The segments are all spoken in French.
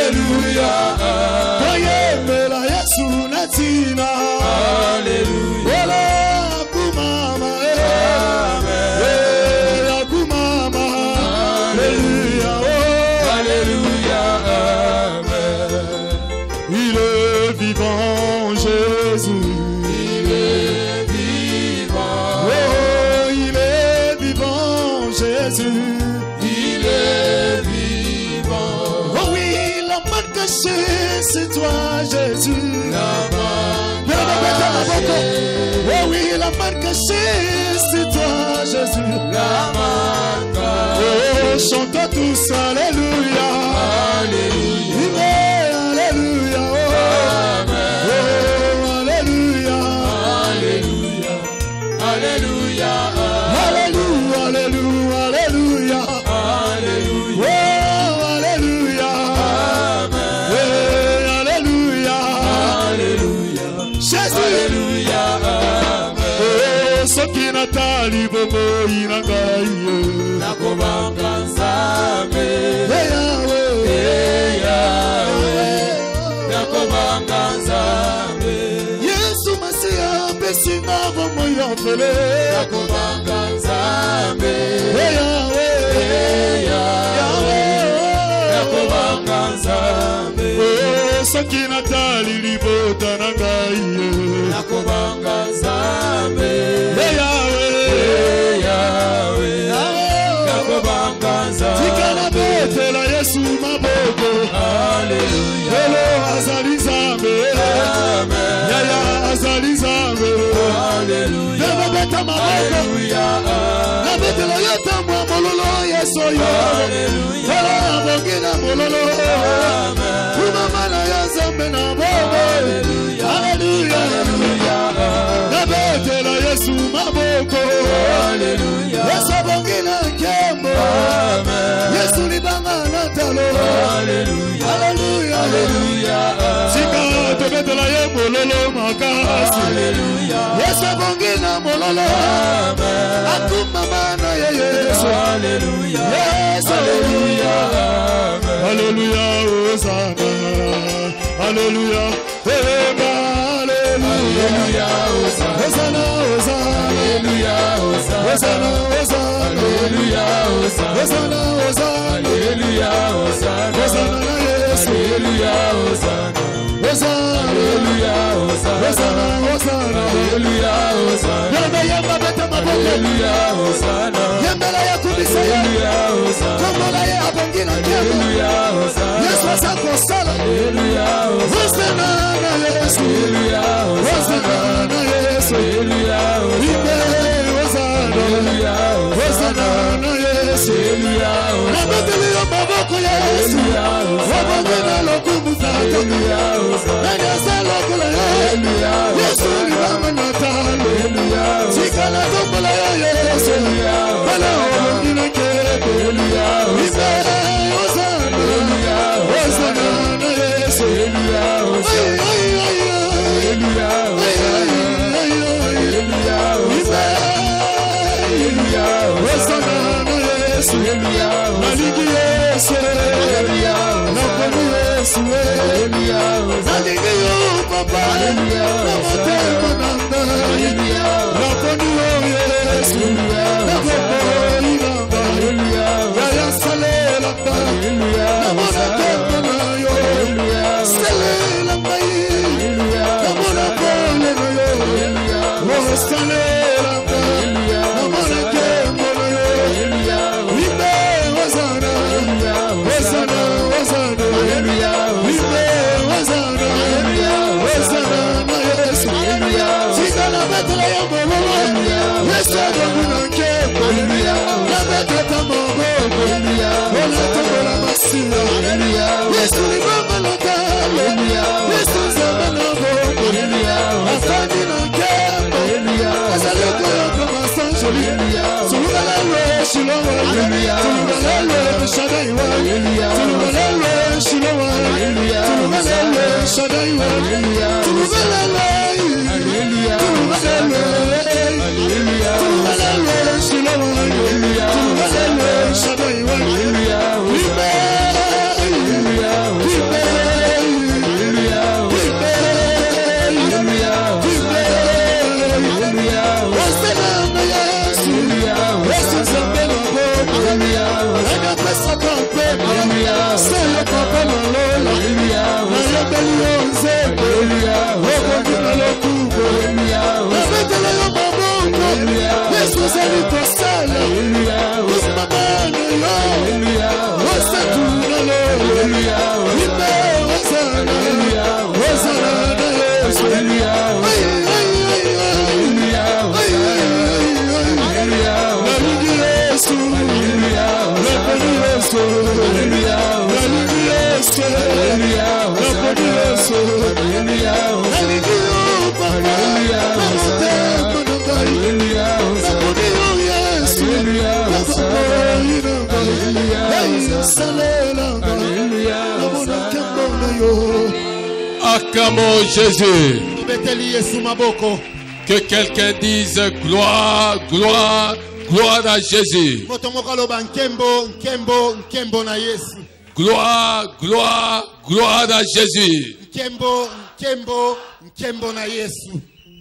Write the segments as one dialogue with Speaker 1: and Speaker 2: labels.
Speaker 1: Alléluia.
Speaker 2: Toyembela Yesu natina.
Speaker 1: Alléluia.
Speaker 2: Kumama.
Speaker 1: Amen.
Speaker 2: Kumama. Alléluia.
Speaker 1: Alléluia. Amen.
Speaker 2: Il est vivant, Jésus.
Speaker 1: Il est vivant.
Speaker 2: Oh, il est vivant, Jésus.
Speaker 1: Il est vivant.
Speaker 2: Oh oui, la main cachée, c'est toi, Jésus.
Speaker 1: La main
Speaker 2: cachée. Oh oui, la main cachée, c'est toi, Jésus.
Speaker 1: La main cachée.
Speaker 2: Oh, chantons tous, alléluia.
Speaker 1: Alléluia.
Speaker 2: Alléluia. Oh,
Speaker 1: Amen.
Speaker 2: oh, alléluia.
Speaker 1: Alléluia. Alléluia.
Speaker 2: Alléluia, alléluia, alléluia.
Speaker 1: Alléluia.
Speaker 2: Oh, alléluia.
Speaker 1: Amen.
Speaker 2: Eh, alléluia.
Speaker 1: Alléluia.
Speaker 2: Jésus.
Speaker 1: Alléluia. Amen.
Speaker 2: Oh, soki natali bomo inangai.
Speaker 1: Nakobanga Nzambe.
Speaker 2: Yahweh.
Speaker 1: Yahweh. Nakobanga Nzambe.
Speaker 2: Yesu Masiya besinga bomo yofele.
Speaker 1: Nakobanga Nzambe.
Speaker 2: Yahweh.
Speaker 1: Yahweh. Nakobanga Nzambe.
Speaker 2: Oh, soki natali libota nangai.
Speaker 1: Nakobanga Nzambe.
Speaker 2: Yahweh.
Speaker 1: Yahweh. Nakobanga Nzambe.
Speaker 2: Tikala betela Yesu maboko.
Speaker 1: Alléluia.
Speaker 2: Lelo azali Nzambe.
Speaker 1: Amen.
Speaker 2: Yaya azali Nzambe.
Speaker 1: Alléluia.
Speaker 2: Lelo beta maboko.
Speaker 1: Alléluia.
Speaker 2: Na betela yota mwa mololo Yesu yo.
Speaker 1: Alléluia.
Speaker 2: Lelo abongina mololo.
Speaker 1: Amen.
Speaker 2: Umamala ya Nzambe na bobo.
Speaker 1: Alléluia.
Speaker 2: Alléluia.
Speaker 1: Alléluia.
Speaker 2: Na betela Yesu maboko.
Speaker 1: Alléluia.
Speaker 2: Yesu abongina nkembo.
Speaker 1: Amen.
Speaker 2: Yesu libanga na talo.
Speaker 1: Alléluia.
Speaker 2: Alléluia.
Speaker 1: Alléluia.
Speaker 2: Sika tobetela ye mololo makasi.
Speaker 1: Alléluia.
Speaker 2: Yesu abongina mololo.
Speaker 1: Amen.
Speaker 2: Akumama na ye Yesu.
Speaker 1: Alléluia.
Speaker 2: Yesu.
Speaker 1: Alléluia. Amen.
Speaker 2: Alléluia. Hosanna. Alléluia. Alléluia.
Speaker 1: Alléluia.
Speaker 2: Hosanna. Hosanna.
Speaker 1: Alléluia.
Speaker 2: Hosanna. Hosanna.
Speaker 1: Alléluia.
Speaker 2: Hosanna. Hosanna.
Speaker 1: Alléluia.
Speaker 2: Hosanna na Yesu.
Speaker 1: Alléluia. Hosanna.
Speaker 2: Hosanna.
Speaker 1: Alléluia.
Speaker 2: Hosanna. Hosanna.
Speaker 1: Alléluia. Hosanna.
Speaker 2: Yamba yamba beta maboko.
Speaker 1: Alléluia. Hosanna.
Speaker 2: Yambela ya kubisa ya.
Speaker 1: Alléluia. Hosanna.
Speaker 2: Kombola ya abongina nkembo.
Speaker 1: Alléluia. Hosanna.
Speaker 2: Yesu asakosala.
Speaker 1: Alléluia.
Speaker 2: Hosanna na Yesu.
Speaker 1: Alléluia.
Speaker 2: Hosanna na Yesu.
Speaker 1: Alléluia.
Speaker 2: Ibe Hosanna.
Speaker 1: Alléluia.
Speaker 2: Hosanna na Yesu.
Speaker 1: Alléluia.
Speaker 2: Na beteli ya maboko ya Yesu. Wabongina lokumu zako.
Speaker 1: Alléluia.
Speaker 2: Nani asalokola ya.
Speaker 1: Alléluia.
Speaker 2: Yesu libanga na talo.
Speaker 1: Alléluia.
Speaker 2: Sikala tombola ya Yesu. Wala wabongina nkembo.
Speaker 1: Alléluia.
Speaker 2: Ibe Hosanna.
Speaker 1: Alléluia.
Speaker 2: Hosanna na Yesu.
Speaker 1: Alléluia.
Speaker 2: Ay, ay, ay, ay.
Speaker 1: Alléluia.
Speaker 2: Ay, ay, ay, ay.
Speaker 1: Alléluia.
Speaker 2: Ibe.
Speaker 1: Alléluia.
Speaker 2: Hosanna na Yesu.
Speaker 1: Alléluia.
Speaker 2: Nalingi Yesu.
Speaker 1: Alléluia.
Speaker 2: Naponi Yesu.
Speaker 1: Alléluia.
Speaker 2: Nalingi yo papa.
Speaker 1: Alléluia.
Speaker 2: Na motema nanga.
Speaker 1: Alléluia.
Speaker 2: Naponi yo Yesu. Nakoponi nanga.
Speaker 1: Alléluia.
Speaker 2: Yaya salela nanga.
Speaker 1: Alléluia.
Speaker 2: Namona tembo na yo.
Speaker 1: Alléluia.
Speaker 2: Salela ngai.
Speaker 1: Alléluia.
Speaker 2: Namona pole na yo.
Speaker 1: Alléluia.
Speaker 2: Oh, salela ngai.
Speaker 1: Alléluia.
Speaker 2: Namona tembo na yo.
Speaker 1: Alléluia.
Speaker 2: Ibe Hosanna.
Speaker 1: Alléluia.
Speaker 2: Hosanna. Hosanna.
Speaker 1: Alléluia.
Speaker 2: Ibe Hosanna.
Speaker 1: Alléluia.
Speaker 2: Hosanna na Yesu.
Speaker 1: Alléluia.
Speaker 2: Sikala betela ya mololo.
Speaker 1: Alléluia.
Speaker 2: Yesu abongina nkembo.
Speaker 1: Alléluia.
Speaker 2: Na beteta maboko.
Speaker 1: Alléluia.
Speaker 2: Ona tombola masiya.
Speaker 1: Alléluia.
Speaker 2: Yesu libanga na talo.
Speaker 1: Alléluia.
Speaker 2: Yesu nzambe na boko.
Speaker 1: Alléluia.
Speaker 2: Afandi na nkembo.
Speaker 1: Alléluia.
Speaker 2: Azali koyoka masanjoli.
Speaker 1: Alléluia.
Speaker 2: Tulubalelwe Shilowa.
Speaker 1: Alléluia.
Speaker 2: Tulubalelwe Shaddai wa.
Speaker 1: Alléluia.
Speaker 2: Tulubalelwe Shilowa.
Speaker 1: Alléluia.
Speaker 2: Tulubalelwe Shaddai wa.
Speaker 1: Alléluia.
Speaker 2: Tulubalelwe.
Speaker 1: Alléluia.
Speaker 2: Tulubalelwe.
Speaker 1: Alléluia.
Speaker 2: Tulubalelwe Shilowa.
Speaker 1: Alléluia.
Speaker 2: Tulubalelwe Shaddai wa.
Speaker 1: Alléluia.
Speaker 2: Ibe.
Speaker 1: Alléluia.
Speaker 2: Ibe. Salela.
Speaker 1: Alléluia.
Speaker 2: Namona nkembo na yo.
Speaker 3: Acclamons Jésus.
Speaker 2: Tubeteli Yesu maboko.
Speaker 3: Que quelqu'un dise gloire, gloire, gloire à Jésus.
Speaker 2: Moto moko aloba nkembo, nkembo, nkembo na Yesu.
Speaker 3: Gloire, gloire, gloire à Jésus.
Speaker 2: Nkembo, nkembo, nkembo na Yesu.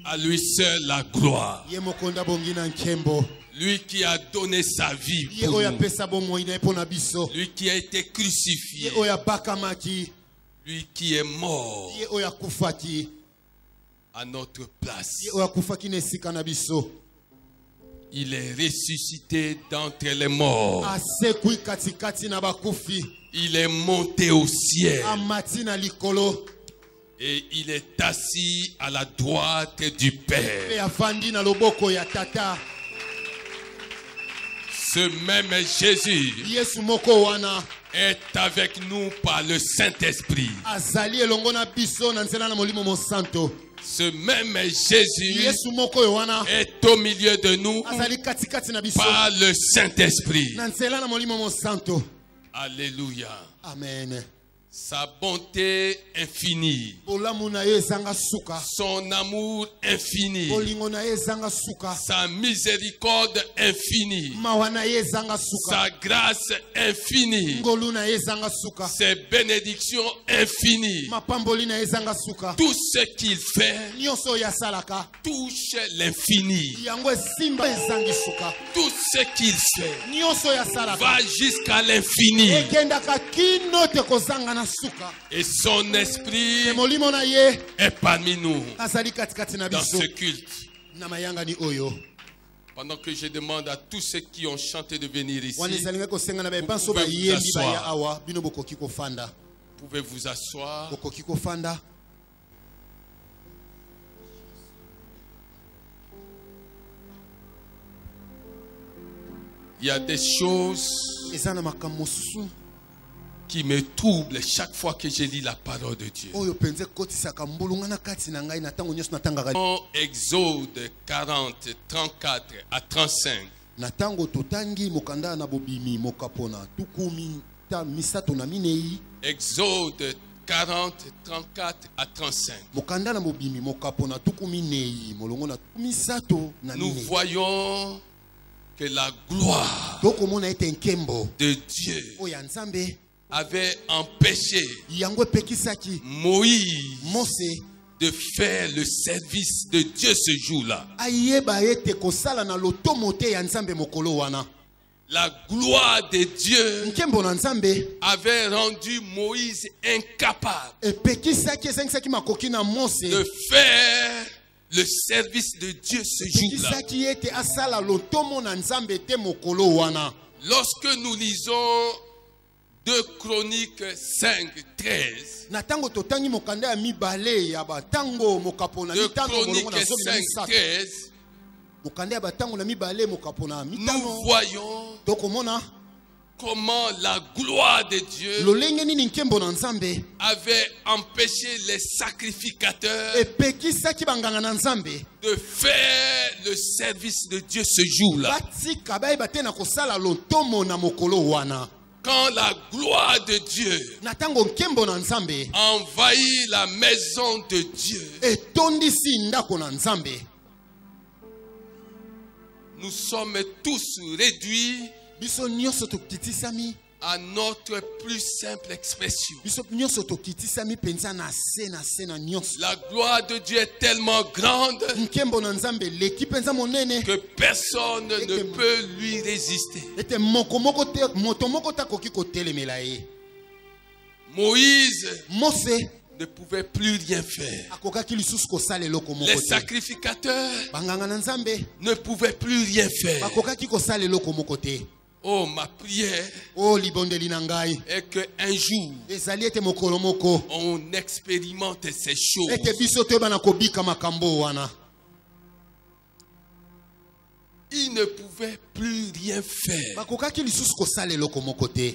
Speaker 3: À lui seul la gloire.
Speaker 2: Ye mokonda bongi na nkembo.
Speaker 3: Lui qui a donné sa vie
Speaker 2: Ye
Speaker 3: pour
Speaker 2: oya
Speaker 3: nous.
Speaker 2: pesa bomoi na epona biso.
Speaker 3: Lui qui a été
Speaker 2: Ye
Speaker 3: crucifié.
Speaker 2: oya bakamaki.
Speaker 3: Lui qui est mort
Speaker 2: Ye oya kufaki.
Speaker 3: à notre place.
Speaker 2: Ye oya kufaki na esika na biso.
Speaker 3: Il est ressuscité d'entre les morts.
Speaker 2: Asekwi katikati na bakufi.
Speaker 3: Il est monté au ciel.
Speaker 2: Amati na likolo.
Speaker 3: Et il est assis à la droite du Père.
Speaker 2: Pe afandi na loboko ya tata.
Speaker 3: Ce même Jésus
Speaker 2: Yesu moko wana.
Speaker 3: est avec nous par le Saint-Esprit.
Speaker 2: Azali elongo na biso na nzela na molimo mo santo.
Speaker 3: Ce même Jésus
Speaker 2: Yesu moko wana.
Speaker 3: est au milieu de nous
Speaker 2: Azali katikati na biso.
Speaker 3: par le Saint-Esprit.
Speaker 2: Na nzela na molimo mo santo.
Speaker 3: Alléluia.
Speaker 2: Amen.
Speaker 3: Sa bonté infinie,
Speaker 2: Bolamu na ye ezanga suka.
Speaker 3: son amour infini,
Speaker 2: Bolingo na ye ezanga suka.
Speaker 3: sa miséricorde infinie,
Speaker 2: Mawa na ye ezanga suka.
Speaker 3: sa grâce infinie,
Speaker 2: Ngolu na ye ezanga suka.
Speaker 3: ses bénédictions infinies.
Speaker 2: Mapamboli na ye ezanga suka.
Speaker 3: Tout ce qu'il fait
Speaker 2: Nyonso ya salaka.
Speaker 3: touche l'infini.
Speaker 2: Yango esimba ezangi suka.
Speaker 3: Tout ce qu'il fait
Speaker 2: Nyonso ya salaka.
Speaker 3: va jusqu'à l'infini.
Speaker 2: Ekendaka kino te kozanga na suka.
Speaker 3: Et son esprit
Speaker 2: Molimo na ye
Speaker 3: est parmi nous
Speaker 2: azali katikati na
Speaker 3: dans
Speaker 2: biso.
Speaker 3: ce culte.
Speaker 2: Na mayanga ni oyo.
Speaker 3: Pendant que je demande à tous ceux qui ont chanté de venir ici,
Speaker 2: Wana ezalinga kosenga na baepanso
Speaker 3: pouvez vous
Speaker 2: bayembi
Speaker 3: asseoir.
Speaker 2: baya awa. Bino bokoki kofanda.
Speaker 3: vous pouvez vous asseoir.
Speaker 2: Bokoki kofanda.
Speaker 3: Il y a des choses
Speaker 2: Eza na makambo mosusu.
Speaker 3: qui me troublent chaque fois que je lis la parole de Dieu.
Speaker 2: Oyo penze kotisaka mbulunga na kati na ngai na tango nyonso natangaka.
Speaker 3: Dans Exode 40, 34 à 35,
Speaker 2: Na tango totangi mokanda na bobimi mokapona tukumi ta misato na minei.
Speaker 3: Exode 40, 34 à 35,
Speaker 2: Mokanda na bobimi mokapona tukumi nei molongo na misato na
Speaker 3: nous
Speaker 2: minei.
Speaker 3: voyons que la gloire
Speaker 2: Tokomona ete nkembo
Speaker 3: de Dieu
Speaker 2: oya nzambe
Speaker 3: avait empêché
Speaker 2: yango epekisaki
Speaker 3: Moïse
Speaker 2: Mose
Speaker 3: de faire le service de Dieu ce jour-là.
Speaker 2: ayeba ete kosala na lotomo te ya nzambe mokolo wana.
Speaker 3: La gloire de Dieu
Speaker 2: Nkembo na nzambe
Speaker 3: avait rendu Moïse incapable
Speaker 2: epekisaki esangisaki makoki na Mose.
Speaker 3: de faire le service de Dieu ce jour-là.
Speaker 2: Epekisaki ete asala lotomo na nzambe te mokolo wana.
Speaker 3: Lorsque nous lisons 2 Chroniques 5, 13,
Speaker 2: Na tango totangi mokanda ya mibale ya batango mokapona
Speaker 3: 2
Speaker 2: mitano molongo na
Speaker 3: Chroniques
Speaker 2: zomi na
Speaker 3: 5,
Speaker 2: misato.
Speaker 3: 13,
Speaker 2: Mokanda ya batango na mibale mokapona
Speaker 3: nous
Speaker 2: mitano.
Speaker 3: voyons
Speaker 2: Tokomona
Speaker 3: comment la gloire de Dieu
Speaker 2: lolenge nini nkembo na nzambe
Speaker 3: avait empêché les sacrificateurs
Speaker 2: epekisaki banganga na nzambe
Speaker 3: de faire le service de Dieu ce jour-là.
Speaker 2: batika bayeba te na kosala lotomo na mokolo wana.
Speaker 3: Quand la gloire de Dieu
Speaker 2: Na tango nkembo na nzambe
Speaker 3: envahit la maison de Dieu,
Speaker 2: etondisi ndako na nzambe,
Speaker 3: nous sommes tous réduits
Speaker 2: biso nyonso tokitisami,
Speaker 3: à notre plus simple expression.
Speaker 2: biso nyonso tokitisami penza na se na nyonso.
Speaker 3: La gloire de Dieu est tellement grande
Speaker 2: Nkembo na nzambe leki penza monene
Speaker 3: que personne ne peut lui résister.
Speaker 2: ete moto moko takoki kotelemela ye.
Speaker 3: Moïse
Speaker 2: Mose
Speaker 3: ne pouvait plus rien faire.
Speaker 2: akokaki lisusu kosala eloko moko
Speaker 3: Les
Speaker 2: te.
Speaker 3: sacrificateurs
Speaker 2: Banganga na nzambe
Speaker 3: ne pouvaient plus rien faire.
Speaker 2: bakokaki kosala eloko moko te.
Speaker 3: Oh, ma prière
Speaker 2: O libondeli na ngai
Speaker 3: est qu'un jour,
Speaker 2: ezali ete mokolo moko
Speaker 3: on expérimente ces choses.
Speaker 2: ete biso toyeba na kobika makambo wana.
Speaker 3: Il ne pouvait plus rien faire.
Speaker 2: Bakokaki lisusu kosala eloko moko te.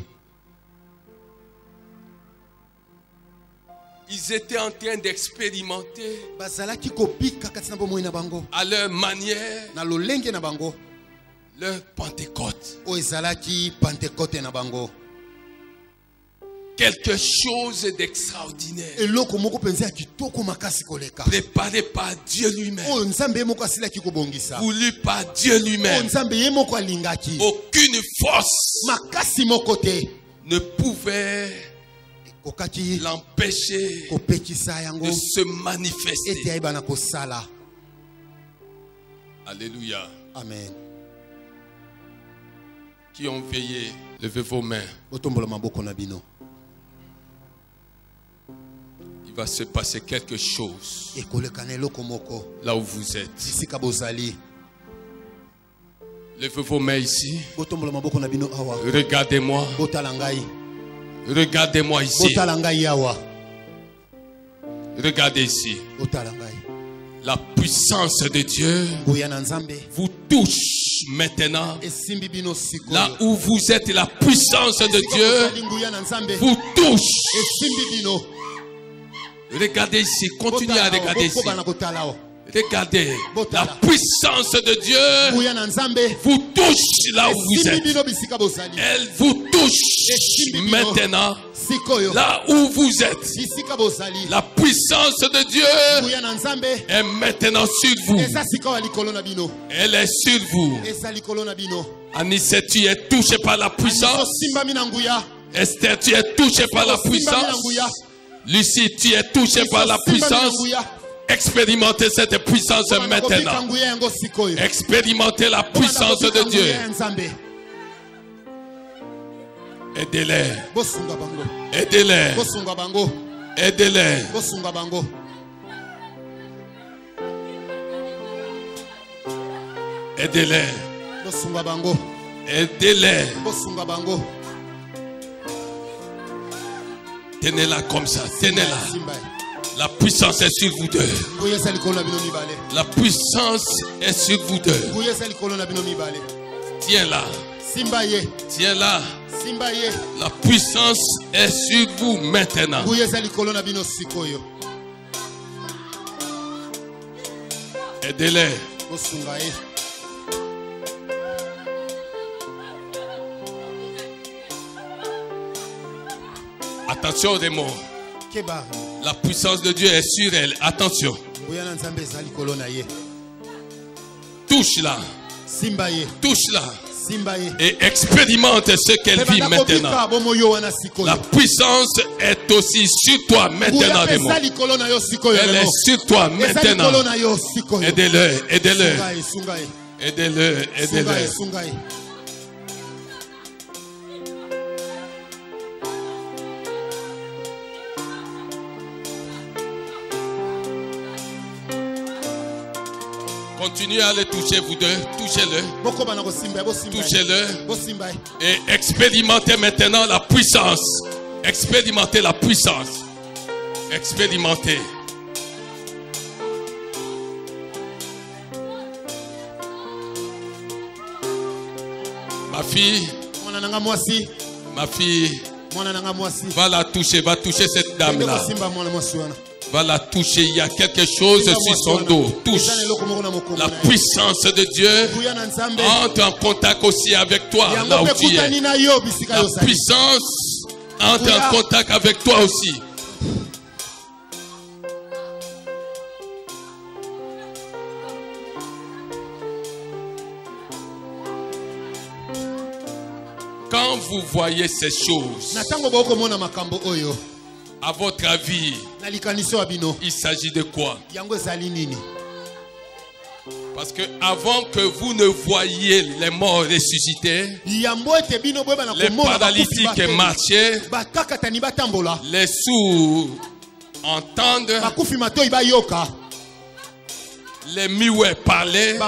Speaker 3: Ils étaient en train d'expérimenter
Speaker 2: Bazalaki kobika kati na bomoi na bango
Speaker 3: à leur manière
Speaker 2: na lolenge na bango
Speaker 3: leur Pentecôte.
Speaker 2: o ezalaki Pentekote na bango.
Speaker 3: quelque chose d'extraordinaire.
Speaker 2: eloko moko penza kitoko makasi koleka.
Speaker 3: Préparé par Dieu lui-même.
Speaker 2: Oh nzambe moko asilaki kobongisa.
Speaker 3: Voulu par Dieu
Speaker 2: Oh
Speaker 3: lui-même.
Speaker 2: nzambe ye moko alingaki.
Speaker 3: Aucune force
Speaker 2: Makasi moko te.
Speaker 3: ne pouvait
Speaker 2: Kokaki
Speaker 3: l'empêcher
Speaker 2: kopekisa yango
Speaker 3: de se
Speaker 2: ete
Speaker 3: manifester.
Speaker 2: ayeba na kosala.
Speaker 3: Alléluia.
Speaker 2: Amen.
Speaker 3: Qui ont veillé, levez vos mains.
Speaker 2: Botombola maboko na bino.
Speaker 3: Il va se passer quelque chose
Speaker 2: Ekoleka na eloko moko.
Speaker 3: là où vous êtes.
Speaker 2: Sisika bozali.
Speaker 3: Levez vos mains ici.
Speaker 2: Botombola maboko na bino awa.
Speaker 3: Regardez-moi.
Speaker 2: Botala ngai.
Speaker 3: Regardez-moi ici.
Speaker 2: Botala ngai awa.
Speaker 3: Regardez ici.
Speaker 2: Botala ngai.
Speaker 3: La puissance de Dieu
Speaker 2: Nguya na nzambe.
Speaker 3: vous touche maintenant.
Speaker 2: Esimbi bino sikoyo.
Speaker 3: Là où vous êtes, la puissance de Dieu
Speaker 2: Nguya na nzambe.
Speaker 3: vous touche.
Speaker 2: Esimbi bino.
Speaker 3: Regardez ici. Continuez à regarder ici.
Speaker 2: Bokoba na kotala o.
Speaker 3: Regardez. La puissance de Dieu
Speaker 2: Nguya na nzambe.
Speaker 3: vous touche là où vous
Speaker 2: Esimbi
Speaker 3: êtes.
Speaker 2: bino bisika bozali.
Speaker 3: Elle vous touche maintenant.
Speaker 2: Sikoyo.
Speaker 3: Là où vous êtes.
Speaker 2: Bisika bozali.
Speaker 3: La puissance de Dieu
Speaker 2: Nguya na nzambe.
Speaker 3: est maintenant sur vous.
Speaker 2: Eza sikoyo likolo na bino.
Speaker 3: Elle est sur vous.
Speaker 2: Eza likolo na bino.
Speaker 3: Anissé, tu es touché par la puissance.
Speaker 2: Simba mina nguya.
Speaker 3: Esther, tu es touché par la
Speaker 2: Simba
Speaker 3: puissance.
Speaker 2: mina nguya.
Speaker 3: Lucie, tu es touché par la
Speaker 2: Simba mina
Speaker 3: puissance.
Speaker 2: nguya.
Speaker 3: Expérimentez cette puissance maintenant.
Speaker 2: Nguya yango sikoyo.
Speaker 3: Expérimentez la puissance de Dieu.
Speaker 2: Nguya ya nzambe.
Speaker 3: Aidez-les.
Speaker 2: Bosunga bango.
Speaker 3: Aidez-les.
Speaker 2: Bosunga bango.
Speaker 3: Aidez-les.
Speaker 2: Bosunga bango.
Speaker 3: Aidez-les.
Speaker 2: Bosunga bango.
Speaker 3: Aidez-les.
Speaker 2: Bosunga bango.
Speaker 3: Tenez-la comme ça. Tenez-la.
Speaker 2: Simba.
Speaker 3: La puissance est sur vous deux.
Speaker 2: Nguya sa likolo na bino mibale.
Speaker 3: La puissance est sur vous deux.
Speaker 2: Nguya sa likolo na bino mibale.
Speaker 3: Tiens-la.
Speaker 2: Simba ye.
Speaker 3: Tiens-la.
Speaker 2: Simba ye.
Speaker 3: La puissance est sur vous maintenant.
Speaker 2: Nguya sa likolo na bino sikoyo.
Speaker 3: Aidez-les.
Speaker 2: Bosunga ye.
Speaker 3: Attention aux démons.
Speaker 2: Keba.
Speaker 3: La puissance de Dieu est sur elle. Attention.
Speaker 2: Nguya na nzambe za likolo na ye.
Speaker 3: Touche-la.
Speaker 2: Simba ye.
Speaker 3: Touche-la.
Speaker 2: Simba ye.
Speaker 3: Et expérimente ce qu'elle vit maintenant. La puissance est aussi sur toi maintenant, démon. Elle est sur toi maintenant. Aidez-le. Aidez-le. Aidez-le. Aidez-le. Continuez à le toucher, vous deux. Touchez-le. Touchez-le. Et expérimentez maintenant la puissance. Expérimentez la puissance. Expérimentez. Ma fille. Va la toucher. Va toucher cette dame-là. Va la toucher, il y a quelque chose sur son dos. Touche. La puissance de Dieu entre en contact aussi avec toi, là où tu es. La puissance entre en contact avec toi aussi. Quand vous voyez ces choses, à votre avis, il s'agit de quoi? Parce que avant que vous ne voyiez les morts ressuscités, les paralytiques marchaient, les sourds entendent, les muets parlaient.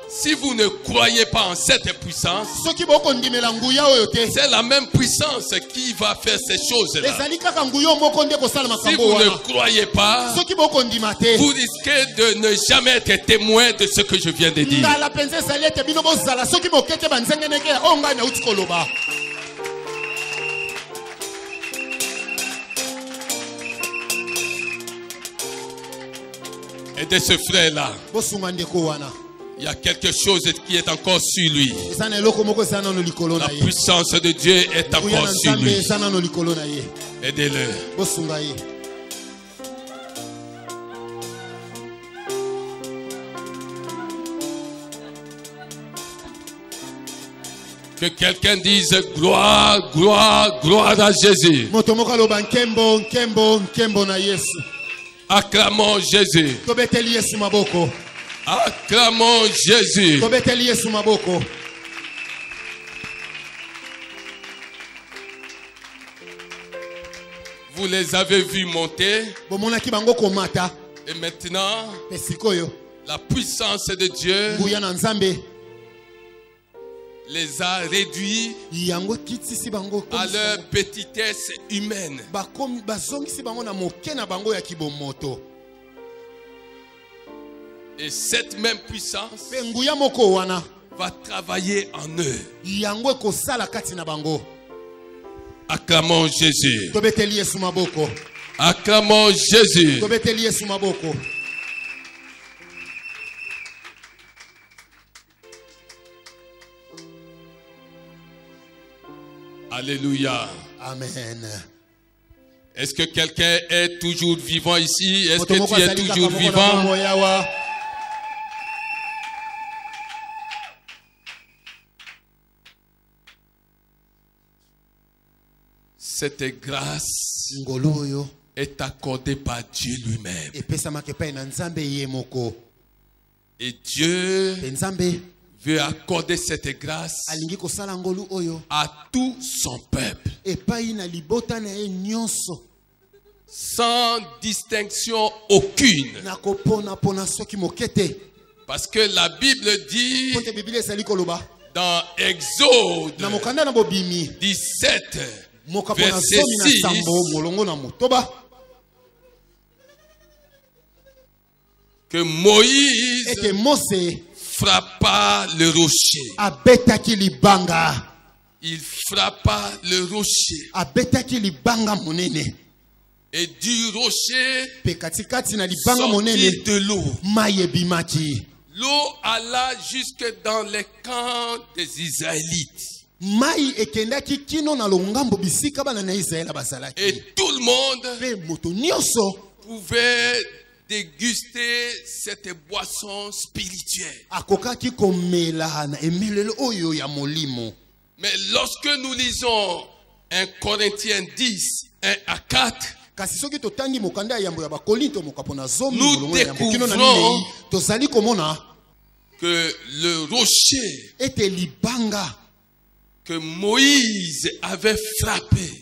Speaker 3: Si vous ne croyez pas en cette puissance, c'est la même puissance qui va faire ces choses-là. Si vous ne croyez pas, vous risquez de ne jamais être témoin de ce que je viens de dire. Et de ce frère-là, Il y a quelque chose qui est encore sur lui. La puissance de Dieu est encore sur lui. Aidez-le. Que quelqu'un dise gloire, gloire, gloire à Jésus. Acclamons Jésus. Acclamons Jésus. Vous les avez vus monter. Et maintenant, la puissance de Dieu les a réduits à leur petitesse humaine. Et cette même puissance va travailler en eux. Acclamons Jésus. Acclamons Jésus. Alléluia.
Speaker 2: Amen.
Speaker 3: Est-ce que quelqu'un est toujours vivant ici? Est-ce que tu es toujours vivant? Cette grâce est accordée par Dieu lui-même. Et Dieu veut accorder cette grâce à tout son peuple, sans distinction aucune. Parce que la Bible dit dans Exode 17, verset 6, que Moïse frappa le rocher. Il frappa le rocher. Et du rocher sortit de l'eau. L'eau alla jusque dans les camps des Israélites. Et tout le monde pouvait déguster cette boisson spirituelle. Mais lorsque nous lisons 1 Corinthiens 10, 1 à 4, nous découvrons que le rocher que Moïse avait frappé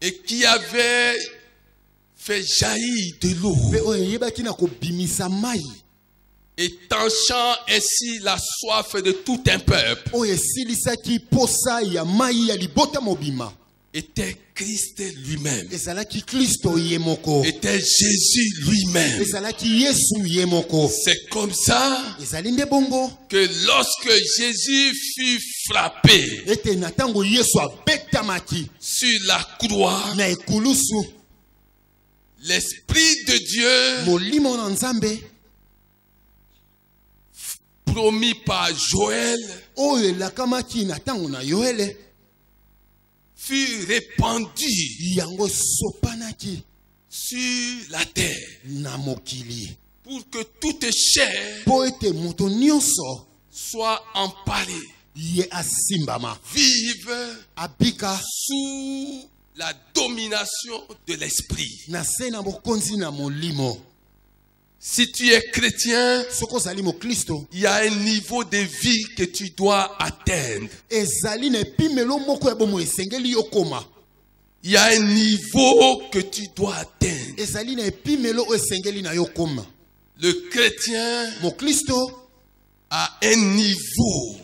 Speaker 3: et qui avait fait jaillir de l'eau, étanchant ainsi la soif de tout un peuple, était Christ lui-même, était Jésus lui-même. C'est comme ça que lorsque Jésus fut frappé sur la croix, l'Esprit de Dieu promis par Joël fut répandu sur la terre pour que toute chair soit emparée, vive sous la domination de l'esprit. Si tu es chrétien, il y a un niveau de vie que tu dois atteindre. Il y a un niveau que tu dois atteindre. Le chrétien a un niveau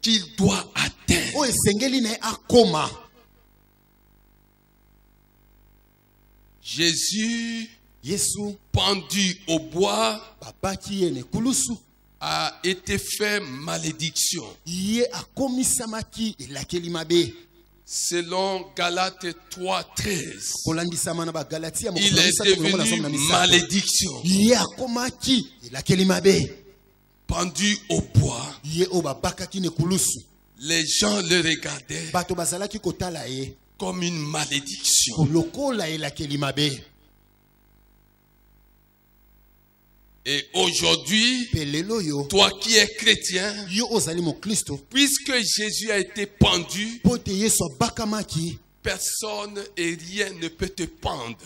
Speaker 3: qu'il doit atteindre. Jésus, pendu au bois, a été fait malédiction Selon Galates 3:13, il est devenu malédiction. Pendu au bois, les gens le regardaient comme une malédiction. Et aujourd'hui, toi qui es chrétien, puisque Jésus a été pendu, personne et rien ne peut te pendre.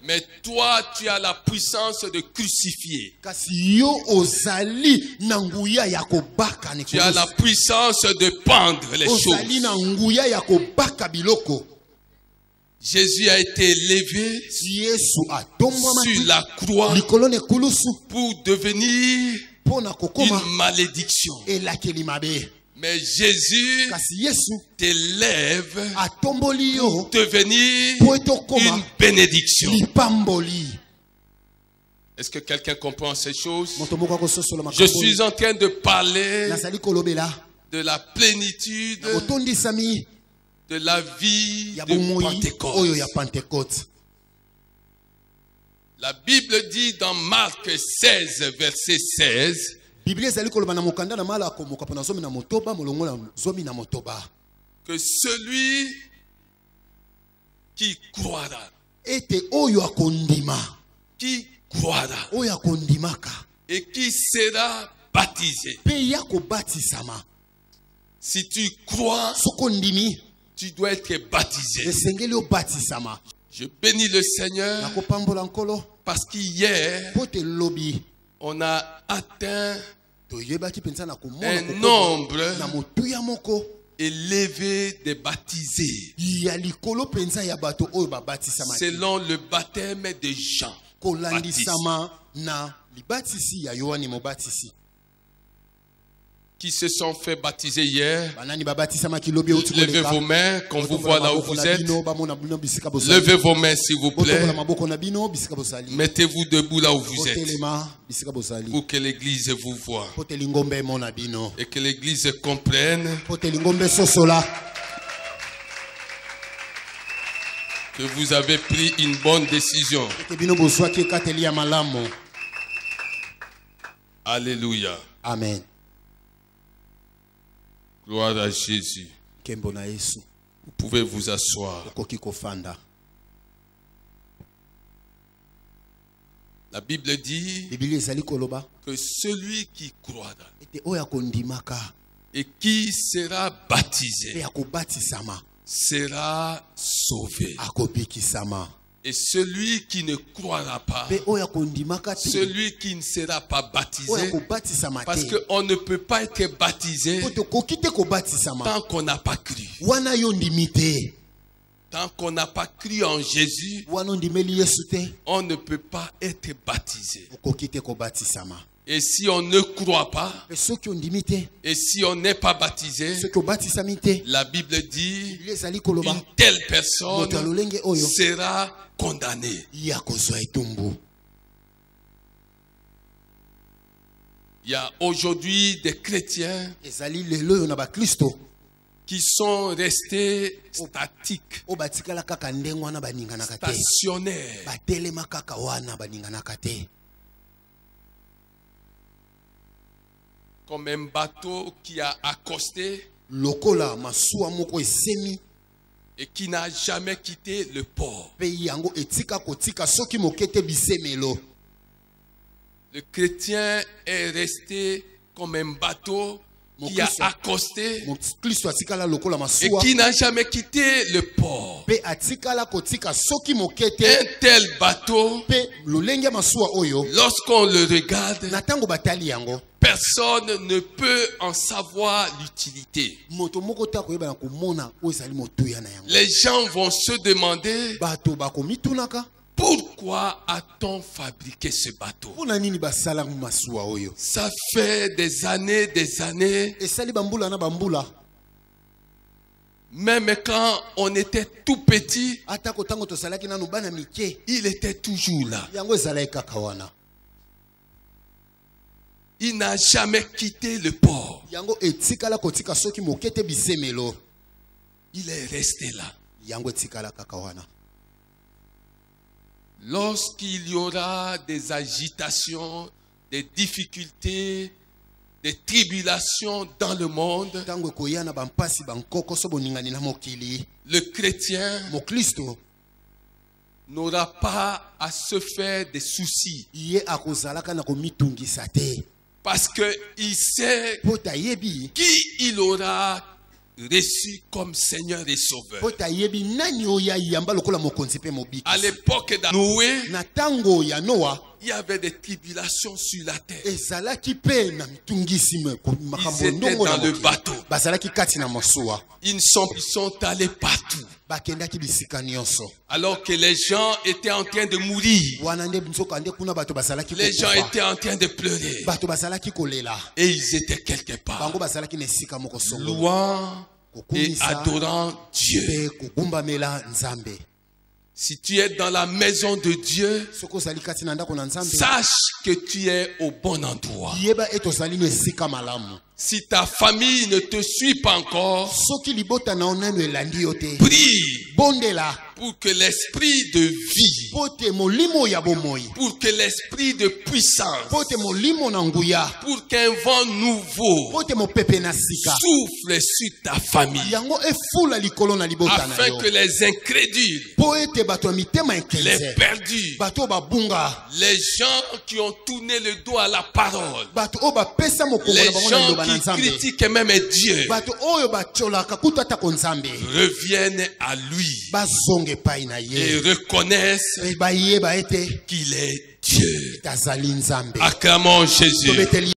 Speaker 3: Mais toi, tu as la puissance de crucifier. Tu as la puissance de pendre les choses. Jésus a été élevé sur la croix pour devenir une malédiction. Mais Jésus t'élève pour devenir une bénédiction. Est-ce que quelqu'un comprend ces choses? Je suis en train de parler de la plénitude de la vie de Pentecôte. La Bible dit dans Marc 16, verset 16, que celui qui croira, et qui sera baptisé. Si tu crois, tu dois être baptisé. Je bénis le Seigneur parce qu'hier, on a atteint un nombre élevé de baptisés selon le baptême de Jean Baptiste. Qui se sont fait baptiser hier, levez vos mains, qu'on vous voit là où vous êtes. Levez vos mains s'il vous plaît. Mettez-vous debout là où vous êtes, pour que l'église vous voie et que l'église comprenne que vous avez pris une bonne décision. Alléluia.
Speaker 2: Amen.
Speaker 3: Gloire à Jésus. Vous pouvez vous asseoir. La Bible dit que celui qui croira et qui sera baptisé sera sauvé. Et celui qui ne croira pas, celui qui ne sera pas baptisé, parce qu'on ne peut pas être baptisé tant qu'on n'a pas cru. Tant qu'on n'a pas cru en Jésus, on ne peut pas être baptisé. Et si on ne croit pas, et si on n'est pas baptisé, la Bible dit une telle personne sera condamnée. Il y a aujourd'hui des chrétiens qui sont restés statiques, stationnaires. Comme un bateau qui a accosté et qui n'a jamais quitté le port. Le chrétien est resté comme un bateau qui a accosté et qui n'a jamais quitté le port. Un tel bateau, lorsqu'on le regarde, personne ne peut en savoir l'utilité. Les gens vont se demander: pourquoi a-t-on fabriqué ce bateau? Ça fait des années. Même quand on était tout petit, il était toujours là. Il n'a jamais quitté le port.
Speaker 2: Yango etikala kotika soki mokete bisemelo.
Speaker 3: Il est resté là.
Speaker 2: Yango etikala kakawana.
Speaker 3: Lorsqu'il y aura des agitations, des difficultés, des tribulations dans le monde, le chrétien n'aura pas à se faire des soucis. Parce qu'il sait qui il aura reçu comme Seigneur et Sauveur. À l'époque de Noé, il y avait des tribulations sur la terre. Ils étaient dans le bateau. Ils sont allés partout. Alors que les gens étaient en train de mourir. Les gens étaient en train de pleurer. Et ils étaient quelque part, louant et adorant Dieu. Si tu es dans la maison de Dieu, sache que tu es au bon endroit. Si ta famille ne te suit pas encore, prie pour que l'esprit de vie, pour que l'esprit de puissance, pour qu'un vent nouveau souffle sur ta famille, afin que les incrédules, les perdus, les gens qui ont tourné le dos à la parole, les gens qui critiquent même Dieu, reviennent à lui et reconnaissent qu'il est Dieu. Acclamons Jésus.